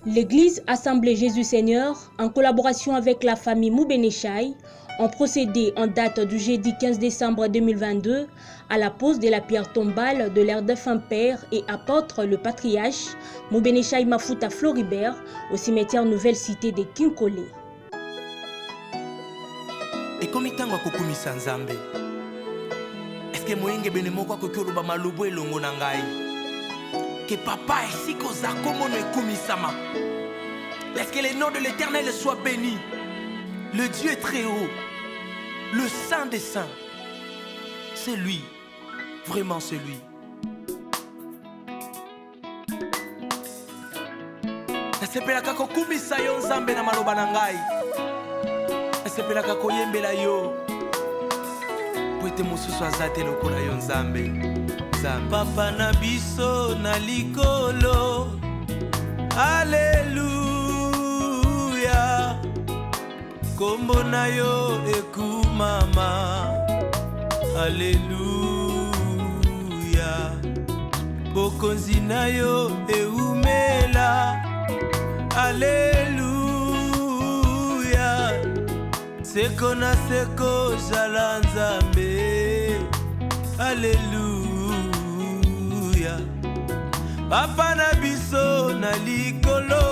L'église Assemblée Jésus Seigneur, en collaboration avec la famille Moubenechai, ont procédé en date du jeudi 15 décembre 2022 à la pose de la pierre tombale de leur défunt père et apôtre le patriarche Moubenechai Mafuta Floribert au cimetière Nouvelle Cité de Kinkole. Et comme il t'a kokumisa nzambe, est-ce que moyenge benemoko kokoloba malubo elongo na ngai? Que papa ici koza komono ekumisama. Est-ce que le nom de l'Éternel soit béni? Le Dieu est très haut, le Saint des Saints, c'est lui, vraiment c'est lui. Nasepelaka kokumisa yo nzambe na maloba na ngai. Nasepelaka koyembela yo. Po ete mosusu aza te lokola yo nzambe. Papa na biso na likolo. Alléluia. Kombo na yo ekumama. Alléluia. Bokonzi na yo eumela. Alléluia. Seko na seko jala nzambe. Alléluia. Papa na biso na likolo.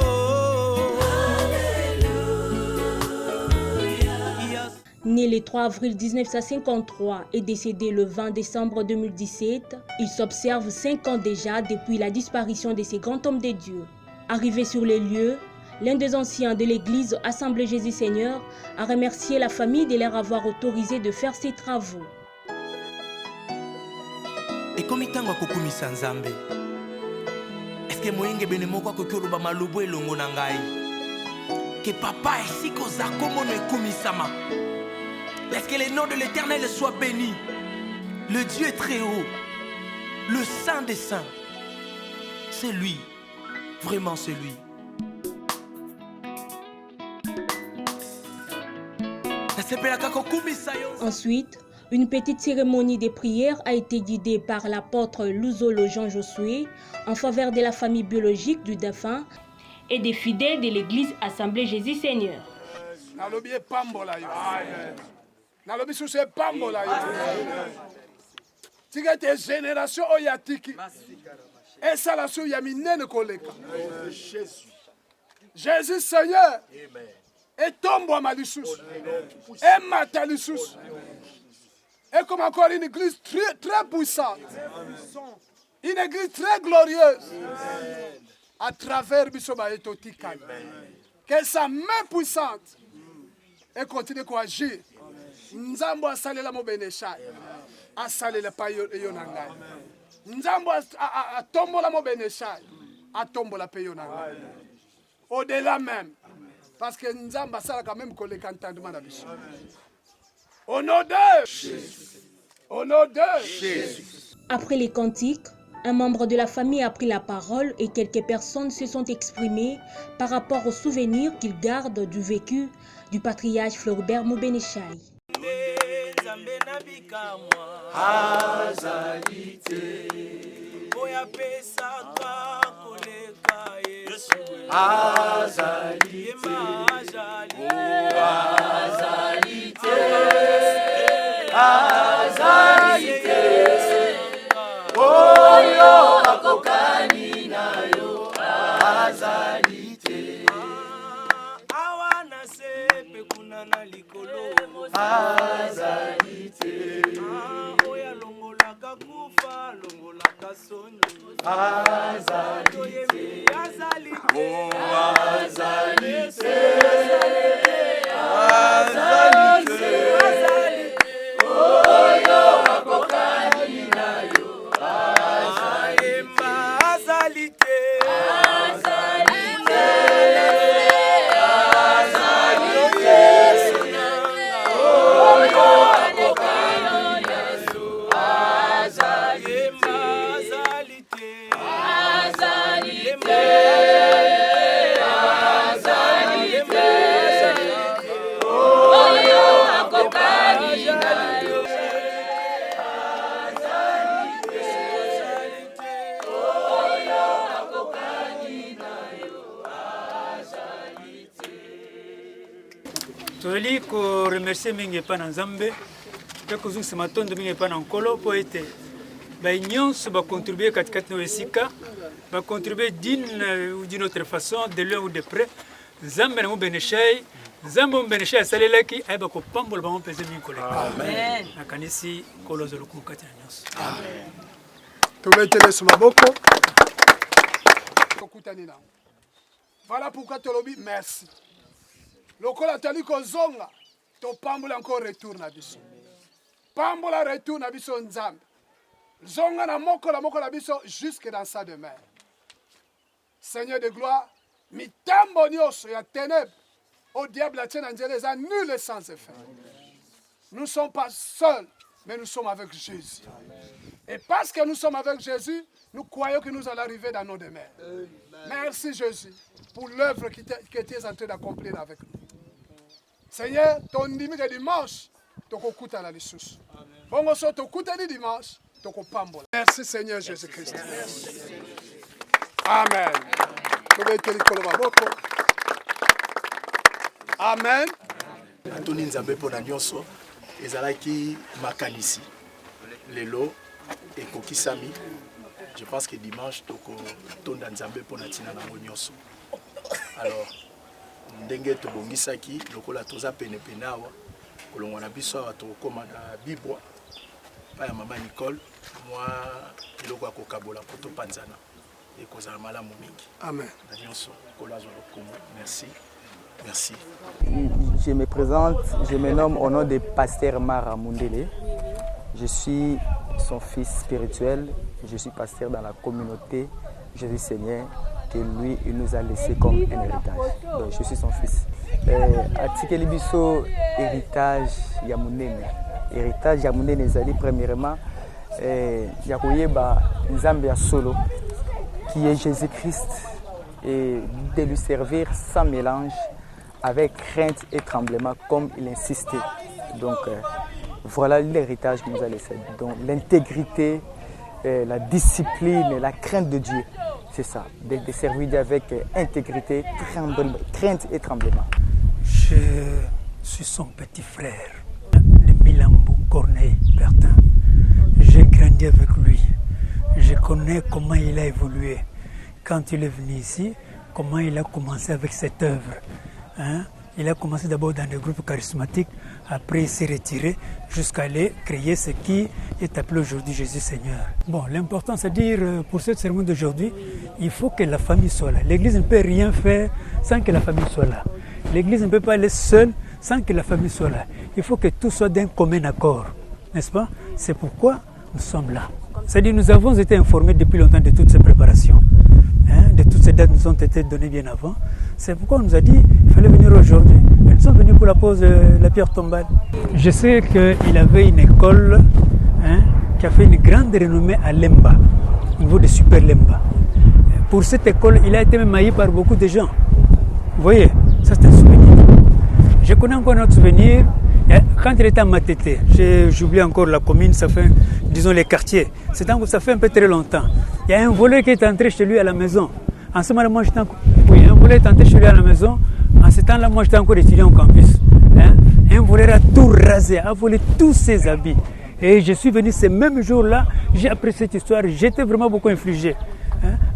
Né le 3 avril 1953 et décédé le 20 décembre 2017, il s'observe 5 ans déjà depuis la disparition de ces grands hommes de Dieu. Arrivé sur les lieux, l'un des anciens de l'église Assemblée Jésus Seigneur a remercié la famille de leur avoir autorisé de faire ces travaux. Et comme il t'a kokumisa nzambe, est-ce que moyenge benemoko kokoloba malubo elongo na ngai? Que papa ici koza komono ekumisama. Est-ce que le nom de l'Éternel soit béni? Le Dieu est très haut, le Saint des Saints, c'est lui, vraiment c'est lui. Ensuite, une petite cérémonie de prière a été guidée par l'apôtre Luzolo Jean Josué en faveur de la famille biologique du défunt et des fidèles de l'église Assemblée Jésus Seigneur. Nalobi sous pambola yo. Tika te génération oyatiki. Et ça la sou yaminene koleka. Jésus Seigneur. Et tombe à malissus. Et matalissus. Et comme encore une église très puissante. Une église très glorieuse. À travers Bissoba et Totika. Que sa main puissante. Et continue à agir. Nzambo asalela Moubenechai asalela pa yo nangai. Nzambo atombola Moubenechai atombola pe yo nangai. Au-delà même, parce que Nzambo asala quand même koleka entendement na biso. Au nom de Jésus. Au nom de Jésus. Après les cantiques, un membre de la famille a pris la parole et quelques personnes se sont exprimées par rapport aux souvenirs qu'ils gardent du vécu du patriarche Floribert Moubenechai. Azalite Oya pesa kwa koleka Yesu Azalite Azalite Oyo akokani nayo Azalite Awana sepe kuna na likolo Azalite Oya longolaka kufa longolaka soni Azalite Azalite Azalite Azalite Oyo akokani nayo Azalite Azalite tozali koremercie mingi epai na nzambe mpe kozongisa matondo mingi epai na nkolo mpo ete nyonso bacontribue katikati na esika bacontribue d'une autre façon de loin ou de près nzambe na mobeneshai nzambe mobeneshai asalelaki ayeba kopambola bango mpenza mingi koleka nakanisi nkolo azwa lokumu kati na nyonso tobetele so maboko tokutani nango. Voilà pourquoi tolobi merci. Lokola tali kozonga topambola encore retour na biso. Pambola retour na biso nzambe. Zonga na moko la biso jusque dans sa demeure. Seigneur de gloire, mitambo nyonso ya ténèbres au diable a tient nzela eza nul et sans effet. Nous ne sommes pas seuls, mais nous sommes avec Jésus. Et parce que nous sommes avec Jésus, nous croyons que nous allons arriver dans nos demeures. Merci Jésus pour l'œuvre que tu es en train d'accomplir avec nous. Seigneur, ton dimanche dimanche, tokokuta la lisusu. Bongo so tokuta ni dimanche, tokopambola. Merci Seigneur Jésus-Christ. Amen. Amen. Antoni Nzambe pona nyonso ezalaki makanisi. Lelo ekokisami. Je pense que dimanche toko tonda Nzambe pona tina na nyonso. Alors ndenge tobongisaki lokola toza pene penawa kolongwa na biso awa tokoma na bibwa pa ya mama Nicole moi eloko akokabola poto panzana ekozala malamu mingi. Amen. Na nyonso kolazo lokumu. Merci. Merci. Je me présente, je me nomme au nom de Pasteur Mara Mundele. Je suis son fils spirituel, je suis pasteur dans la communauté Jésus Seigneur que lui il nous a laissé comme un héritage. Donc je suis son fils. Atikeli biso héritage ya munene. Héritage ya munene ezali premièrement ya koyeba Nzambe ya solo qui est Jésus-Christ et de lui servir sans mélange avec crainte et tremblement comme il insistait. Donc voilà l'héritage qu'il nous a laissé. Donc l'intégrité, la discipline, la crainte de Dieu. C'est ça, de servir Dieu avec intégrité, crainte et tremblement. Je suis son petit frère, de Milambo Corneille Bertin. J'ai grandi avec lui. Je connais comment il a évolué. Quand il est venu ici, comment il a commencé avec cette œuvre. Il a commencé d'abord dans des groupes charismatiques, après il s'est retiré jusqu'à aller créer ce qui est appelé aujourd'hui Jésus Seigneur. Bon, l'important c'est de dire pour cette cérémonie d'aujourd'hui, il faut que la famille soit là. L'église ne peut rien faire sans que la famille soit là. L'église ne peut pas aller seule sans que la famille soit là. Il faut que tout soit d'un commun accord, n'est-ce pas? C'est pourquoi nous sommes là. C'est-à-dire nous avons été informés depuis longtemps de toutes ces préparations. De toutes ces dates nous ont été données bien avant. C'est pourquoi on nous a dit qu'il fallait venir aujourd'hui. Et nous sommes venus pour la pose de la pierre tombale. Je sais qu'il avait une école qui a fait une grande renommée à Lemba, au niveau de Super Lemba. Pour cette école, il a été même maillé par beaucoup de gens. Vous voyez, ça c'est un souvenir. Je connais encore notre souvenir. Quand il était à Matete, j'oublie encore la commune, ça fait, disons, les quartiers. Ça fait un peu très longtemps. Il y a un volet qui est entré chez lui à la maison. En ce moment-là, moi j'étais encore... Oui, un volet est entré chez lui à la maison. En ce temps-là, moi j'étais encore étudiant au campus. Un volet a tout rasé, a volé tous ses habits. Et je suis venu ce même jour-là, j'ai appris cette histoire, j'étais vraiment beaucoup infligé.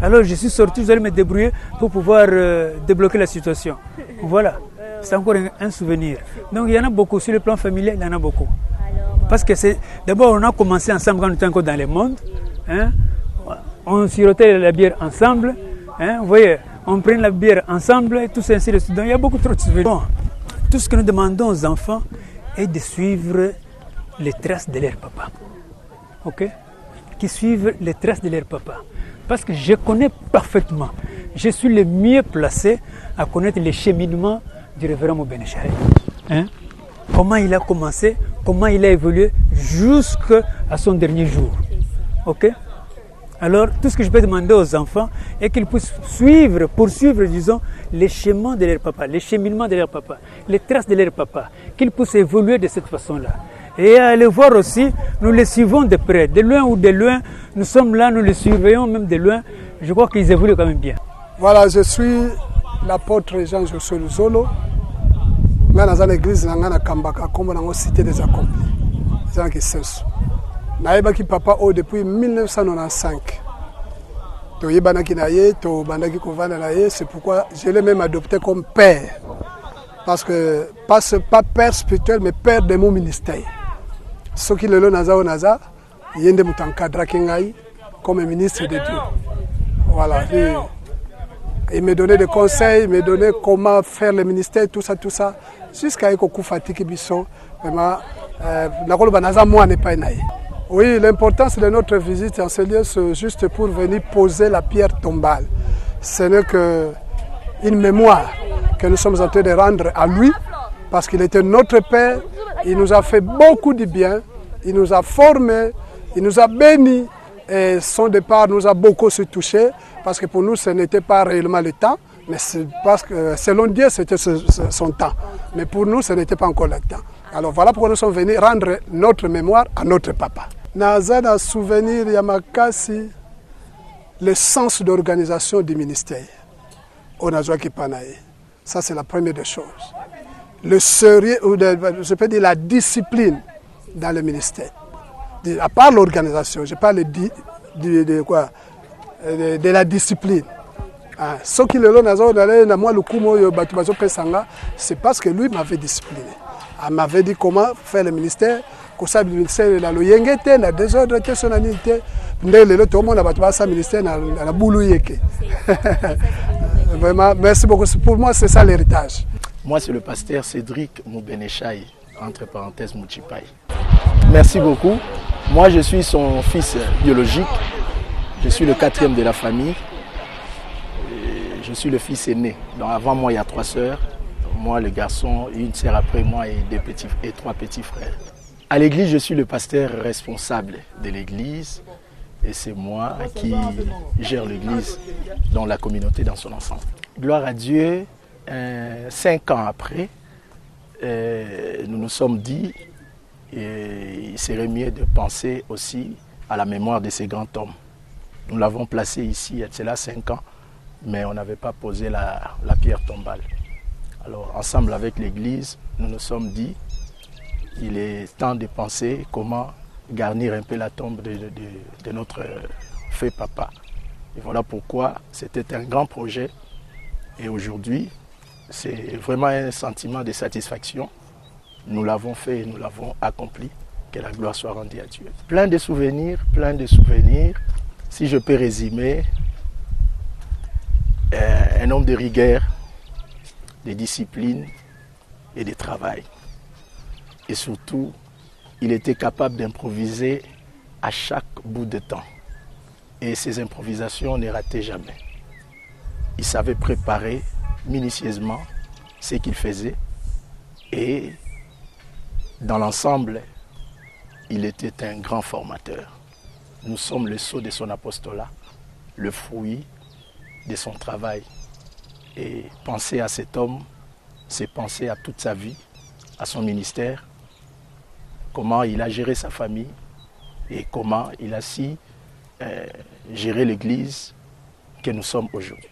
Alors je suis sorti, vous allez me débrouiller pour pouvoir débloquer la situation. Voilà. C'est encore un souvenir. Donc il y en a beaucoup. Sur le plan familial, il y en a beaucoup. Parce que c'est d'abord on a commencé ensemble quand on était encore dans le monde. On sirotait la bière ensemble. Vous voyez, on prenait la bière ensemble et tout ça ainsi de suite. Donc il y a beaucoup trop de souvenirs. Bon, tout ce que nous demandons aux enfants est de suivre les traces de leur papa. Ok? Qui suivent les traces de leur papa. Parce que je connais parfaitement. Je suis le mieux placé à connaître les cheminements du révérend Mobeneshai. Comment il a commencé, comment il a évolué jusqu'à son dernier jour. Ok? Alors, tout ce que je peux demander aux enfants est qu'ils puissent poursuivre, disons, les chemins de leur papa, les cheminements de leur papa, les traces de leur papa, qu'ils puissent évoluer de cette façon-là. Et à les voir aussi, nous les suivons de près, de loin ou de loin, nous sommes là, nous les surveillons même de loin. Je crois qu'ils évoluent quand même bien. Voilà, je suis l'apôtre Jean-Josué Luzolo. Nga naza l'église na nga na Kambaka kombo nango cité des accomplis. Za ki senso. Nayebaki papa o depuis 1995. To yebanaki na ye, to bandaki kovanda na ye, c'est pourquoi je l'ai même adopté comme père. Parce que pas père spirituel mais père de mon ministère. Ce qui lelo naza o naza, yende mutankadra kingai comme ministre de Dieu. Voilà. Il me donnait des conseils, il me donnait comment faire le ministère, tout ça. Jusqu'à Ekoku Fatiki Bisson, vraiment, oui, l'importance de notre visite en ce lieu, c'est juste pour venir poser la pierre tombale. Ce n'est qu'une mémoire que nous sommes en train de rendre à lui, parce qu'il était notre Père, il nous a fait beaucoup de bien, il nous a formés, il nous a bénis, et son départ nous a beaucoup se touché, parce que pour nous, ce n'était pas réellement le temps, mais c'est parce que selon Dieu, c'était son temps. Mais pour nous, ce n'était pas encore le temps. Alors voilà pourquoi nous sommes venus rendre notre mémoire à notre papa. Naza na souvenir Yamakasi, le sens d'organisation du ministère. Ça, c'est la première des choses. Le sérieux, ou je peux dire la discipline dans le ministère. À part l'organisation, je parle de la discipline. Ce qui c'est parce que lui m'avait discipliné. Il m'avait dit comment faire le ministère. Le ministère de la Loyengete, la désordre, Vraiment, merci beaucoup. Pour moi, c'est ça l'héritage. Moi, c'est le pasteur Cédric Moubenechai, entre parenthèses Mouchipai. Merci beaucoup. Moi, je suis son fils biologique. Je suis le 4e de la famille. Je suis le fils aîné. Donc avant moi, il y a 3 sœurs. Moi, le garçon, une sœur après moi et 3 petits frères. À l'église, je suis le pasteur responsable de l'église. Et c'est moi qui gère l'église dans la communauté dans son ensemble. Gloire à Dieu, 5 ans après, nous nous sommes dit qu'il serait mieux de penser aussi à la mémoire de ces grands hommes. Nous l'avons placé ici, il y a cela 5 ans, mais on n'avait pas posé la pierre tombale. Alors, ensemble avec l'église, nous nous sommes dit qu'il est temps de penser comment garnir un peu la tombe de notre fait papa. Et voilà pourquoi c'était un grand projet. Et aujourd'hui, c'est vraiment un sentiment de satisfaction. Nous l'avons fait et nous l'avons accompli. Que la gloire soit rendue à Dieu. Plein de souvenirs, plein de souvenirs. Si je peux résumer, un homme de rigueur, de discipline et de travail. Et surtout, il était capable d'improviser à chaque bout de temps. Et ses improvisations ne rataient jamais. Il savait préparer minutieusement ce qu'il faisait. Et dans l'ensemble, il était un grand formateur. Nous sommes le sceau de son apostolat, le fruit de son travail. Et penser à cet homme, c'est penser à toute sa vie, à son ministère, comment il a géré sa famille et comment il a su gérer l'église que nous sommes aujourd'hui.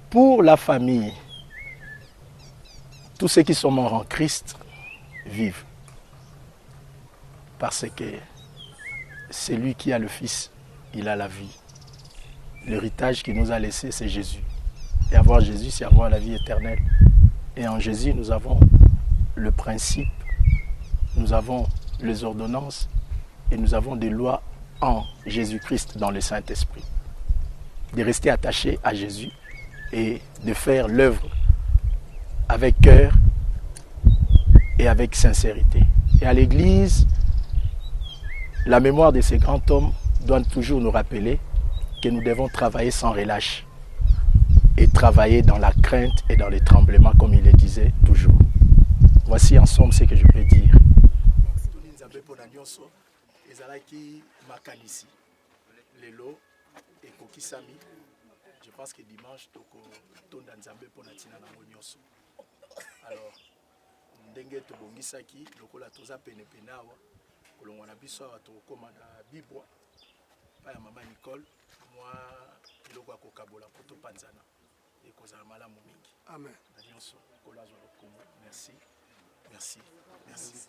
Pour la famille, tous ceux qui sont morts en Christ vivent. Parce que c'est lui qui a le Fils, il a la vie. L'héritage qu'il nous a laissé, c'est Jésus. Et avoir Jésus, c'est avoir la vie éternelle. Et en Jésus, nous avons le principe, nous avons les ordonnances et nous avons des lois en Jésus-Christ dans le Saint-Esprit. De rester attaché à Jésus et de faire l'œuvre avec cœur et avec sincérité. Et à l'Église, la mémoire de ces grands hommes doit toujours nous rappeler que nous devons travailler sans relâche et travailler dans la crainte et dans les tremblements, comme il le disait toujours. Voici en somme ce que je peux dire. Je pense que dimanche, alors, ndenge tobongisaki lokola toza penepene awa kolongwa na biso awa tokoma na bibwa pa ya mama Nicole mwa eloko ya kokabola po topanzana ekozala malamu mingi. Amen. Na nyonso kolazwa lokumu. Merci. Merci. Merci.